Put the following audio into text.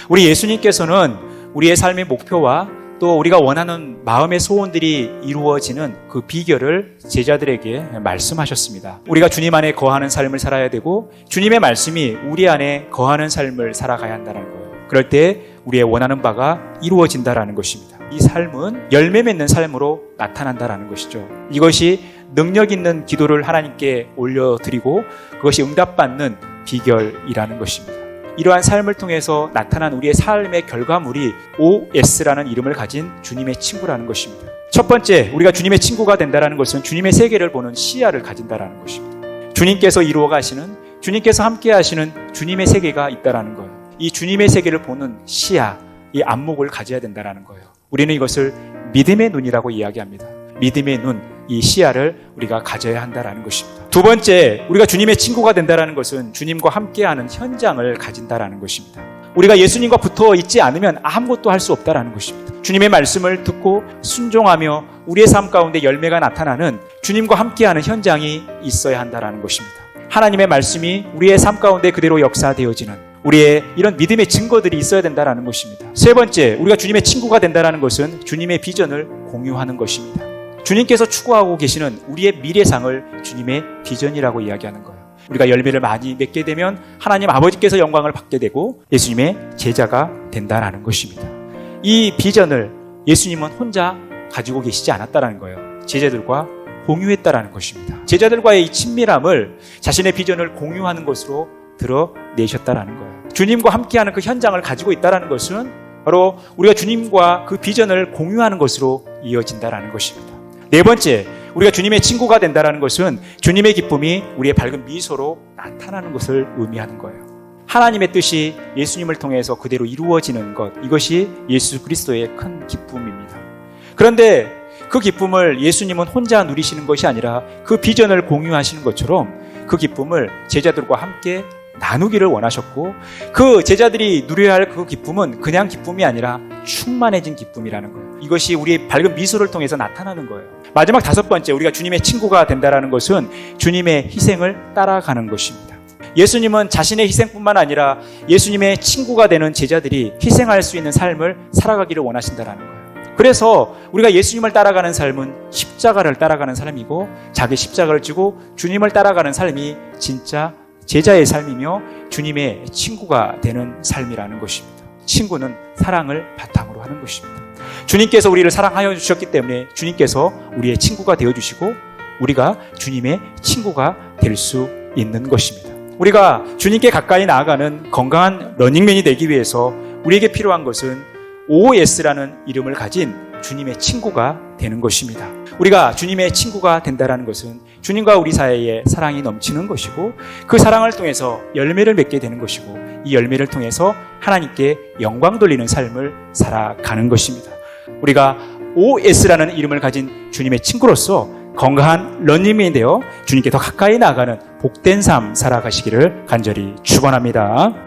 우리 예수님께서는 우리의 삶의 목표와 또 우리가 원하는 마음의 소원들이 이루어지는 그 비결을 제자들에게 말씀하셨습니다. 우리가 주님 안에 거하는 삶을 살아야 되고 주님의 말씀이 우리 안에 거하는 삶을 살아가야 한다는 거예요. 그럴 때 우리의 원하는 바가 이루어진다라는 것입니다. 이 삶은 열매 맺는 삶으로 나타난다라는 것이죠. 이것이 능력 있는 기도를 하나님께 올려드리고 그것이 응답받는 비결이라는 것입니다. 이러한 삶을 통해서 나타난 우리의 삶의 결과물이 OS라는 이름을 가진 주님의 친구라는 것입니다. 첫 번째, 우리가 주님의 친구가 된다는 것은 주님의 세계를 보는 시야를 가진다는 것입니다. 주님께서 이루어 가시는, 주님께서 함께 하시는 주님의 세계가 있다는 거예요. 이 주님의 세계를 보는 시야, 이 안목을 가져야 된다는 거예요. 우리는 이것을 믿음의 눈이라고 이야기합니다. 믿음의 눈, 이 시야를 우리가 가져야 한다는 것입니다. 두 번째, 우리가 주님의 친구가 된다는 것은 주님과 함께하는 현장을 가진다는 것입니다. 우리가 예수님과 붙어 있지 않으면 아무것도 할 수 없다는 것입니다. 주님의 말씀을 듣고 순종하며 우리의 삶 가운데 열매가 나타나는 주님과 함께하는 현장이 있어야 한다는 것입니다. 하나님의 말씀이 우리의 삶 가운데 그대로 역사되어지는 우리의 이런 믿음의 증거들이 있어야 된다는 것입니다. 세 번째, 우리가 주님의 친구가 된다는 것은 주님의 비전을 공유하는 것입니다. 주님께서 추구하고 계시는 우리의 미래상을 주님의 비전이라고 이야기하는 거예요. 우리가 열매를 많이 맺게 되면 하나님 아버지께서 영광을 받게 되고 예수님의 제자가 된다는 것입니다. 이 비전을 예수님은 혼자 가지고 계시지 않았다는 거예요. 제자들과 공유했다는 것입니다. 제자들과의 이 친밀함을 자신의 비전을 공유하는 것으로 드러내셨다는 거예요. 주님과 함께하는 그 현장을 가지고 있다는 것은 바로 우리가 주님과 그 비전을 공유하는 것으로 이어진다는 것입니다. 네 번째, 우리가 주님의 친구가 된다는 것은 주님의 기쁨이 우리의 밝은 미소로 나타나는 것을 의미하는 거예요. 하나님의 뜻이 예수님을 통해서 그대로 이루어지는 것, 이것이 예수 그리스도의 큰 기쁨입니다. 그런데 그 기쁨을 예수님은 혼자 누리시는 것이 아니라 그 비전을 공유하시는 것처럼 그 기쁨을 제자들과 함께 나누기를 원하셨고 그 제자들이 누려야 할 그 기쁨은 그냥 기쁨이 아니라 충만해진 기쁨이라는 거예요. 이것이 우리의 밝은 미소를 통해서 나타나는 거예요. 마지막 다섯 번째, 우리가 주님의 친구가 된다는 것은 주님의 희생을 따라가는 것입니다. 예수님은 자신의 희생뿐만 아니라 예수님의 친구가 되는 제자들이 희생할 수 있는 삶을 살아가기를 원하신다는 거예요. 그래서 우리가 예수님을 따라가는 삶은 십자가를 따라가는 삶이고 자기 십자가를 지고 주님을 따라가는 삶이 진짜 제자의 삶이며 주님의 친구가 되는 삶이라는 것입니다. 친구는 사랑을 바탕으로 하는 것입니다. 주님께서 우리를 사랑하여 주셨기 때문에 주님께서 우리의 친구가 되어주시고 우리가 주님의 친구가 될 수 있는 것입니다. 우리가 주님께 가까이 나아가는 건강한 러닝맨이 되기 위해서 우리에게 필요한 것은 OS라는 이름을 가진 주님의 친구가 되는 것입니다. 우리가 주님의 친구가 된다는 것은 주님과 우리 사이에 사랑이 넘치는 것이고 그 사랑을 통해서 열매를 맺게 되는 것이고 이 열매를 통해서 하나님께 영광 돌리는 삶을 살아가는 것입니다. 우리가 OS라는 이름을 가진 주님의 친구로서 건강한 런닝맨이 되어 주님께 더 가까이 나아가는 복된 삶 살아가시기를 간절히 축원합니다.